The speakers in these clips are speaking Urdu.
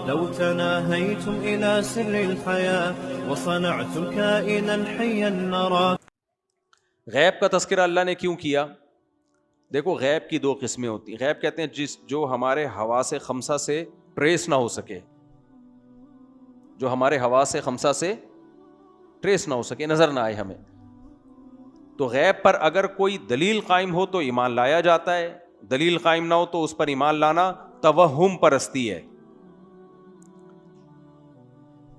لو تناهيتم إلى سر الحياة وصنعتم كائنا حيا نرى. غیب کا تذکرہ اللہ نے کیوں کیا؟ دیکھو غیب کی دو قسمیں ہوتی ہیں. غیب کہتے ہیں جو ہمارے حواس خمسہ سے ٹریس نہ ہو سکے, جو ہمارے حواس خمسہ سے ٹریس نہ ہو سکے, نظر نہ آئے ہمیں. تو غیب پر اگر کوئی دلیل قائم ہو تو ایمان لایا جاتا ہے, دلیل قائم نہ ہو تو اس پر ایمان لانا توہم پرستی ہے.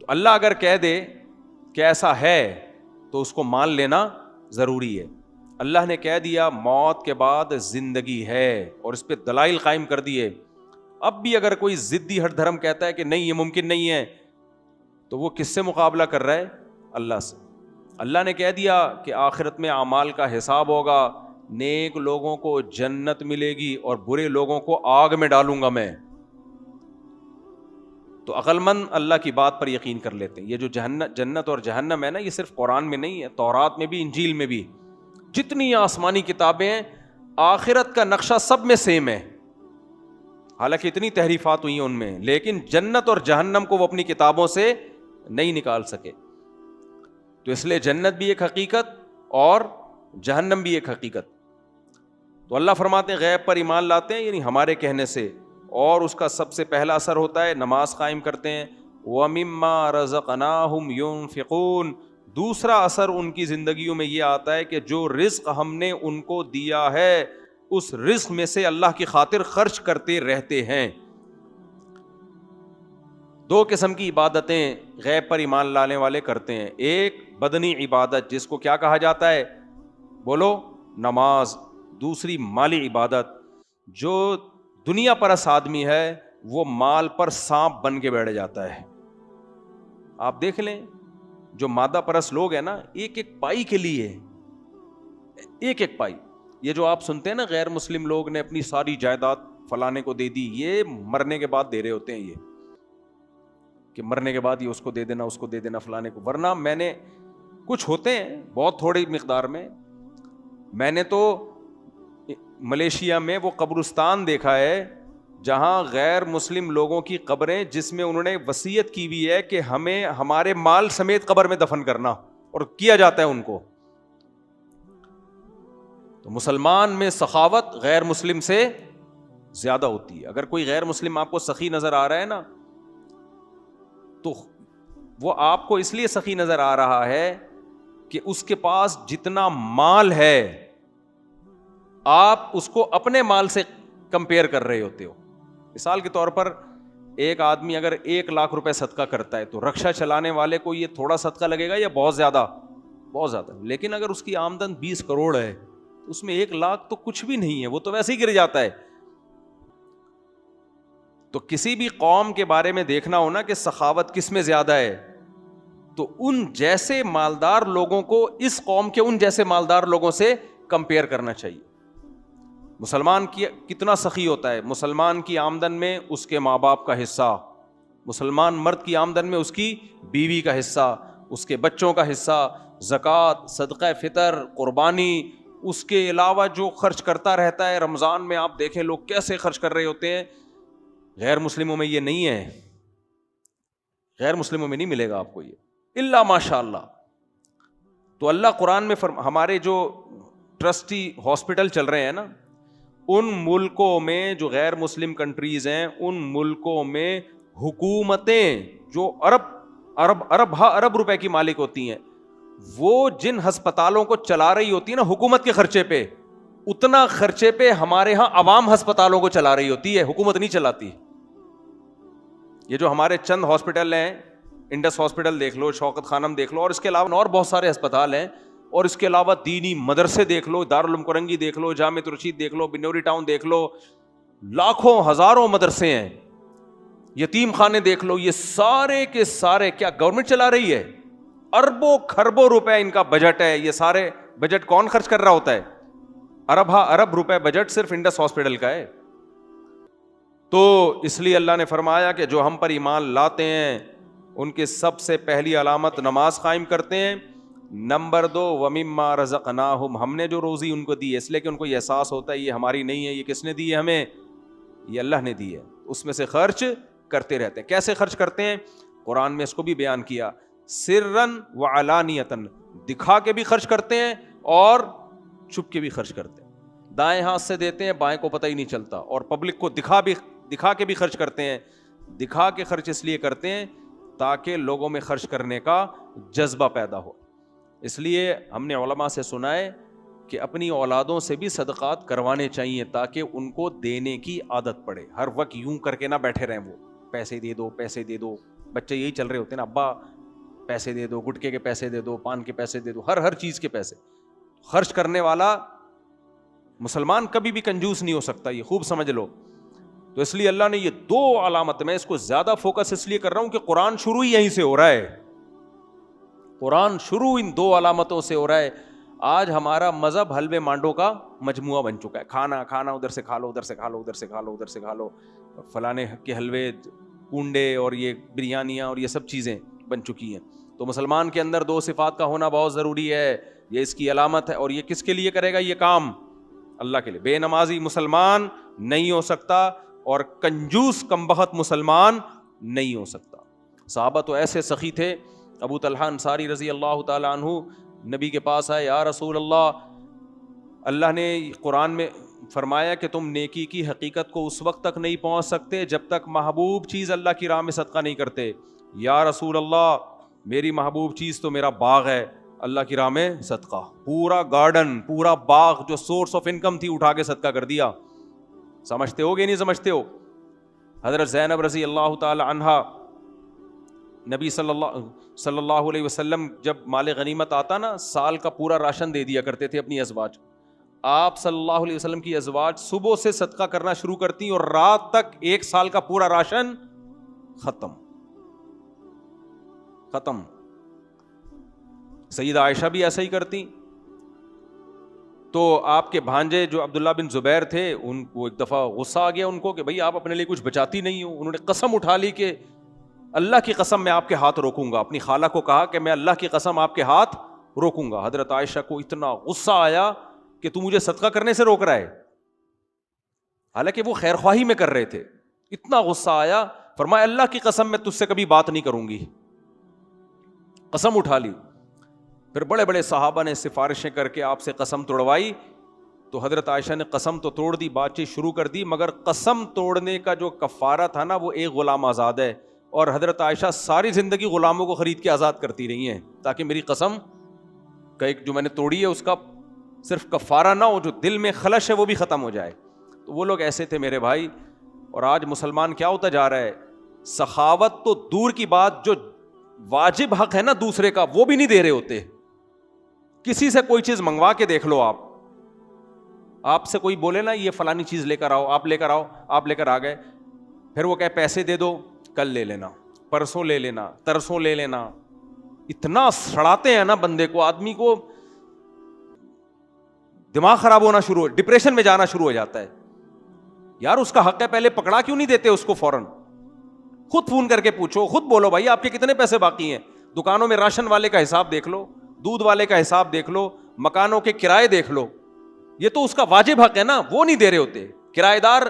تو اللہ اگر کہہ دے کہ ایسا ہے تو اس کو مان لینا ضروری ہے. اللہ نے کہہ دیا موت کے بعد زندگی ہے اور اس پہ دلائل قائم کر دیے. اب بھی اگر کوئی ضدی ہٹ دھرم کہتا ہے کہ نہیں یہ ممکن نہیں ہے, تو وہ کس سے مقابلہ کر رہا ہے؟ اللہ سے. اللہ نے کہہ دیا کہ آخرت میں اعمال کا حساب ہوگا, نیک لوگوں کو جنت ملے گی اور برے لوگوں کو آگ میں ڈالوں گا میں. تو عقل مند اللہ کی بات پر یقین کر لیتے ہیں. یہ جو جنت اور جہنم ہے نا, یہ صرف قرآن میں نہیں ہے, تورات میں بھی, انجیل میں بھی, جتنی آسمانی کتابیں ہیں آخرت کا نقشہ سب میں سیم ہے. حالانکہ اتنی تحریفات ہوئی ہیں ان میں, لیکن جنت اور جہنم کو وہ اپنی کتابوں سے نہیں نکال سکے. تو اس لیے جنت بھی ایک حقیقت اور جہنم بھی ایک حقیقت. تو اللہ فرماتے ہیں غیب پر ایمان لاتے ہیں یعنی ہمارے کہنے سے, اور اس کا سب سے پہلا اثر ہوتا ہے نماز قائم کرتے ہیں. وَمِمَّا رَزَقْنَاهُمْ يُنْفِقُونَ. دوسرا اثر ان کی زندگیوں میں یہ آتا ہے کہ جو رزق ہم نے ان کو دیا ہے اس رزق میں سے اللہ کی خاطر خرچ کرتے رہتے ہیں. دو قسم کی عبادتیں غیب پر ایمان لانے والے کرتے ہیں. ایک بدنی عبادت جس کو کیا کہا جاتا ہے, بولو, نماز. دوسری مالی عبادت. جو دنیا پرست آدمی ہے وہ مال پر سانپ بن کے بیٹھ جاتا ہے. آپ دیکھ لیں جو مادہ پرست لوگ ہیں نا, ایک ایک پائی کے لیے, ایک ایک پائی. یہ جو آپ سنتے ہیں نا غیر مسلم لوگ نے اپنی ساری جائیداد فلانے کو دے دی, یہ مرنے کے بعد دے رہے ہوتے ہیں, یہ کہ مرنے کے بعد یہ اس کو دے دینا, اس کو دے دینا, فلانے کو. ورنہ میں نے کچھ ہوتے ہیں بہت تھوڑی مقدار میں نے تو ملیشیا میں وہ قبرستان دیکھا ہے جہاں غیر مسلم لوگوں کی قبریں, جس میں انہوں نے وصیت کی ہوئی ہے کہ ہمیں ہمارے مال سمیت قبر میں دفن کرنا, اور کیا جاتا ہے ان کو. تو مسلمان میں سخاوت غیر مسلم سے زیادہ ہوتی ہے. اگر کوئی غیر مسلم آپ کو سخی نظر آ رہا ہے نا, تو وہ آپ کو اس لیے سخی نظر آ رہا ہے کہ اس کے پاس جتنا مال ہے آپ اس کو اپنے مال سے کمپیئر کر رہے ہوتے ہو. مثال کے طور پر ایک آدمی اگر 1,00,000 روپے صدقہ کرتا ہے تو رکشہ چلانے والے کو یہ تھوڑا صدقہ لگے گا یا بہت زیادہ؟ بہت زیادہ. لیکن اگر اس کی آمدن 20 کروڑ ہے تو اس میں 1,00,000 تو کچھ بھی نہیں ہے, وہ تو ویسے ہی گر جاتا ہے. تو کسی بھی قوم کے بارے میں دیکھنا ہونا کہ سخاوت کس میں زیادہ ہے, تو ان جیسے مالدار لوگوں کو اس قوم کے ان جیسے مالدار لوگوں سے کمپیئر کرنا چاہیے. مسلمان کی کتنا سخی ہوتا ہے, مسلمان کی آمدن میں اس کے ماں باپ کا حصہ, مسلمان مرد کی آمدن میں اس کی بیوی کا حصہ, اس کے بچوں کا حصہ, زکوٰۃ, صدقہ فطر, قربانی, اس کے علاوہ جو خرچ کرتا رہتا ہے. رمضان میں آپ دیکھیں لوگ کیسے خرچ کر رہے ہوتے ہیں. غیر مسلموں میں یہ نہیں ہے, غیر مسلموں میں نہیں ملے گا آپ کو یہ الا ماشاء اللہ. تو اللہ قرآن میں ہمارے جو ٹرسٹی ہاسپٹل چل رہے ہیں نا, ان ملکوں میں جو غیر مسلم کنٹریز ہیں, ان ملکوں میں حکومتیں جو ارب روپے کی مالک ہوتی ہیں, وہ جن ہسپتالوں کو چلا رہی ہوتی ہیں نا حکومت کے خرچے پہ, اتنا خرچے پہ ہمارے ہاں عوام ہسپتالوں کو چلا رہی ہوتی ہے, حکومت نہیں چلاتی. یہ جو ہمارے چند ہاسپٹل ہیں, انڈس ہاسپٹل دیکھ لو, شوکت خانم دیکھ لو, اور اس کے علاوہ اور بہت سارے ہسپتال ہیں, اور اس کے علاوہ دینی مدرسے دیکھ لو, دارالعلوم کرنگی دیکھ لو, جامع رشید دیکھ لو, بنوری ٹاؤن دیکھ لو, لاکھوں ہزاروں مدرسے ہیں, یتیم خانے دیکھ لو, یہ سارے کے سارے کیا گورنمنٹ چلا رہی ہے؟ اربوں کھربوں روپے ان کا بجٹ ہے. یہ سارے بجٹ کون خرچ کر رہا ہوتا ہے؟ ارب روپے بجٹ صرف انڈس ہاسپٹل کا ہے. تو اس لیے اللہ نے فرمایا کہ جو ہم پر ایمان لاتے ہیں ان کے سب سے پہلی علامت نماز قائم کرتے ہیں. نمبر 2 وَمِمَّا رَزَقْنَاهُمْ, ہم نے جو روزی ان کو دی ہے, اس لیے کہ ان کو یہ احساس ہوتا ہے یہ ہماری نہیں ہے, یہ کس نے دی ہے ہمیں؟ یہ اللہ نے دی ہے, اس میں سے خرچ کرتے رہتے ہیں. کیسے خرچ کرتے ہیں؟ قرآن میں اس کو بھی بیان کیا, سرن و علانیتن, دکھا کے بھی خرچ کرتے ہیں اور چھپ کے بھی خرچ کرتے ہیں. دائیں ہاتھ سے دیتے ہیں, بائیں کو پتہ ہی نہیں چلتا, اور پبلک کو دکھا کے بھی خرچ کرتے ہیں. دکھا کے خرچ اس لیے کرتے ہیں تاکہ لوگوں میں خرچ کرنے کا جذبہ پیدا ہو. اس لیے ہم نے علماء سے سنا ہے کہ اپنی اولادوں سے بھی صدقات کروانے چاہیے تاکہ ان کو دینے کی عادت پڑے. ہر وقت یوں کر کے نہ بیٹھے رہیں, وہ پیسے دے دو پیسے دے دو. بچے یہی چل رہے ہوتے ہیں نا, ابا پیسے دے دو, گٹکے کے پیسے دے دو, پان کے پیسے دے دو, ہر چیز کے پیسے. خرچ کرنے والا مسلمان کبھی بھی کنجوس نہیں ہو سکتا, یہ خوب سمجھ لو. تو اس لیے اللہ نے یہ 2 علامت, میں اس کو زیادہ فوکس اس لیے کر رہا ہوں کہ قرآن شروع ہی یہیں سے ہو رہا ہے. قرآن شروع ان 2 علامتوں سے ہو رہا ہے. آج ہمارا مذہب حلوے مانڈو کا مجموعہ بن چکا ہے. کھانا ادھر سے کھا لو, ادھر سے کھا لو, ادھر سے کھا لو, ادھر سے کھا لو, فلانے کے حلوے, کنڈے اور یہ بریانیاں اور یہ سب چیزیں بن چکی ہیں. تو مسلمان کے اندر 2 صفات کا ہونا بہت ضروری ہے, یہ اس کی علامت ہے. اور یہ کس کے لیے کرے گا یہ کام؟ اللہ کے لیے. بے نمازی مسلمان نہیں ہو سکتا اور کنجوس کمبخت مسلمان نہیں ہو سکتا. صحابہ تو ایسے سخی تھے. ابو طلحہ انصاری رضی اللہ تعالی عنہ نبی کے پاس آئے, یا رسول اللہ, اللہ نے قرآن میں فرمایا کہ تم نیکی کی حقیقت کو اس وقت تک نہیں پہنچ سکتے جب تک محبوب چیز اللہ کی راہ میں صدقہ نہیں کرتے. یا رسول اللہ, میری محبوب چیز تو میرا باغ ہے, اللہ کی راہ میں صدقہ. پورا گارڈن, پورا باغ جو سورس آف انکم تھی اٹھا کے صدقہ کر دیا. سمجھتے ہو کہ نہیں سمجھتے ہو؟ حضرت زینب رضی اللہ تعالی عنہا, نبی صلی اللہ علیہ وسلم جب مال غنیمت آتا نا, سال کا پورا راشن دے دیا کرتے تھے اپنی ازواج. آپ صلی اللہ علیہ وسلم کی ازواج صبح سے صدقہ کرنا شروع کرتی اور رات تک 1 سال کا پورا راشن ختم. سیدہ عائشہ بھی ایسا ہی کرتی. تو آپ کے بھانجے جو عبداللہ بن زبیر تھے, ان کو ایک دفعہ غصہ آ گیا ان کو کہ بھئی آپ اپنے لیے کچھ بچاتی نہیں ہو. انہوں نے قسم اٹھا لی کہ اللہ کی قسم میں آپ کے ہاتھ روکوں گا. اپنی خالہ کو کہا کہ میں اللہ کی قسم آپ کے ہاتھ روکوں گا. حضرت عائشہ کو اتنا غصہ آیا کہ تو مجھے صدقہ کرنے سے روک رہا ہے, حالانکہ وہ خیر خواہی میں کر رہے تھے. اتنا غصہ آیا, فرمایا اللہ کی قسم میں تجھ سے کبھی بات نہیں کروں گی. قسم اٹھا لی. پھر بڑے بڑے صحابہ نے سفارشیں کر کے آپ سے قسم توڑوائی, تو حضرت عائشہ نے قسم تو توڑ دی, بات چیت شروع کر دی, مگر قسم توڑنے کا جو کفارہ تھا نا وہ 1 غلام آزاد ہے. اور حضرت عائشہ ساری زندگی غلاموں کو خرید کے آزاد کرتی رہی ہیں تاکہ میری قسم کا ایک جو میں نے توڑی ہے اس کا صرف کفارہ نہ ہو, جو دل میں خلش ہے وہ بھی ختم ہو جائے. تو وہ لوگ ایسے تھے میرے بھائی. اور آج مسلمان کیا ہوتا جا رہا ہے, سخاوت تو دور کی بات, جو واجب حق ہے نا دوسرے کا وہ بھی نہیں دے رہے ہوتے. کسی سے کوئی چیز منگوا کے دیکھ لو, آپ سے کوئی بولے نا یہ فلانی چیز لے کر آؤ, آپ لے کر آؤ, آپ لے کر آ گئے, پھر وہ کہے پیسے دے دو, کل لے لینا, پرسوں لے لینا, ترسوں لے لینا. اتنا سڑاتے ہیں نا بندے کو, آدمی کو دماغ خراب ہونا شروع ہو, ڈپریشن میں جانا شروع ہو جاتا ہے. یار اس کا حق ہے, پہلے پکڑا کیوں نہیں دیتے اس کو فوراً؟ خود فون کر کے پوچھو, خود بولو بھائی آپ کے کتنے پیسے باقی ہیں. دکانوں میں راشن والے کا حساب دیکھ لو, دودھ والے کا حساب دیکھ لو, مکانوں کے کرائے دیکھ لو. یہ تو اس کا واجب حق ہے نا, وہ نہیں دے رہے ہوتے. کرایہ دار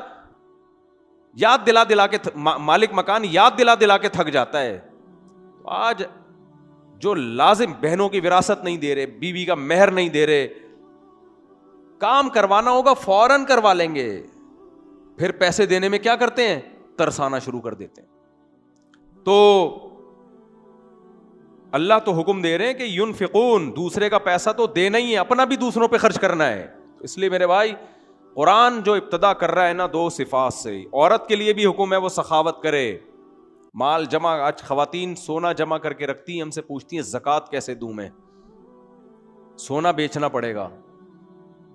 یاد دلا کے, مالک مکان یاد دلا کے تھک جاتا ہے. آج جو لازم بہنوں کی وراثت نہیں دے رہے, بیوی کا مہر نہیں دے رہے, کام کروانا ہوگا فوراً کروا لیں گے, پھر پیسے دینے میں کیا کرتے ہیں, ترسانا شروع کر دیتے ہیں. تو اللہ تو حکم دے رہے ہیں کہ ینفقون, دوسرے کا پیسہ تو دینا ہی ہے, اپنا بھی دوسروں پہ خرچ کرنا ہے. اس لیے میرے بھائی قرآن جو ابتدا کر رہا ہے نا 2 صفات سے, عورت کے لیے بھی حکم ہے وہ سخاوت کرے, مال جمع. آج خواتین سونا جمع کر کے رکھتی ہیں, ہم سے پوچھتی ہیں زکوٰۃ کیسے دوں میں, سونا بیچنا پڑے گا.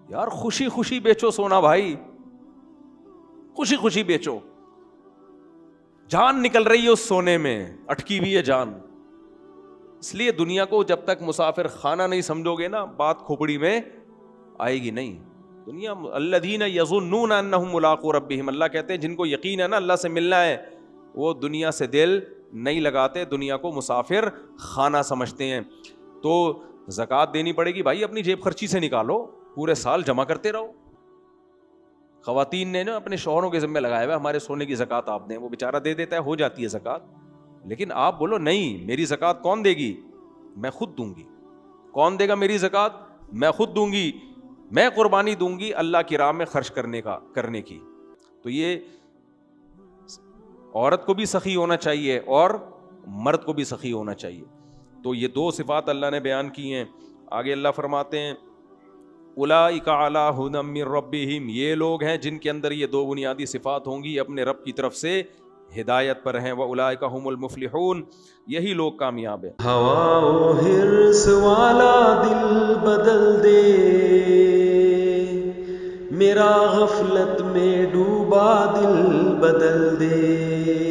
یار خوشی خوشی بیچو سونا بھائی, خوشی خوشی بیچو. جان نکل رہی ہے اس سونے میں, اٹکی ہوئی ہے جان. اس لیے دنیا کو جب تک مسافر خانہ نہیں سمجھو گے نا, بات کھوپڑی میں آئے گی نہیں. دنیا الذین یظنون انہم ملاقو ربہم, اللہ کہتے ہیں جن کو یقین ہے نا اللہ سے ملنا ہے, وہ دنیا سے دل نہیں لگاتے, دنیا کو مسافر خانہ سمجھتے ہیں. تو زکوٰۃ دینی پڑے گی بھائی, اپنی جیب خرچی سے نکالو, پورے سال جمع کرتے رہو. خواتین نے نا اپنے شوہروں کے ذمہ لگایا ہوا ہمارے سونے کی زکوٰۃ آپ دیں, وہ بیچارہ دے دیتا ہے, ہو جاتی ہے زکوٰۃ, لیکن آپ بولو نہیں میری زکوٰۃ کون دے گی, میں خود دوں گی. کون دے گا میری زکوٰۃ, میں خود دوں گی, میں قربانی دوں گی اللہ کی راہ میں خرچ کرنے کی. تو یہ عورت کو بھی سخی ہونا چاہیے اور مرد کو بھی سخی ہونا چاہیے. تو یہ دو صفات اللہ نے بیان کی ہیں. آگے اللہ فرماتے ہیں اولئک علی ھدی من ربہم, یہ لوگ ہیں جن کے اندر یہ دو بنیادی صفات ہوں گی اپنے رب کی طرف سے, ہدایت پر ہیں. واولئک ھم المفلحون, یہی لوگ کامیاب ہیں. ہوا و حرص والا دل بدل دے, میرا غفلت میں ڈوبا دل بدل دے.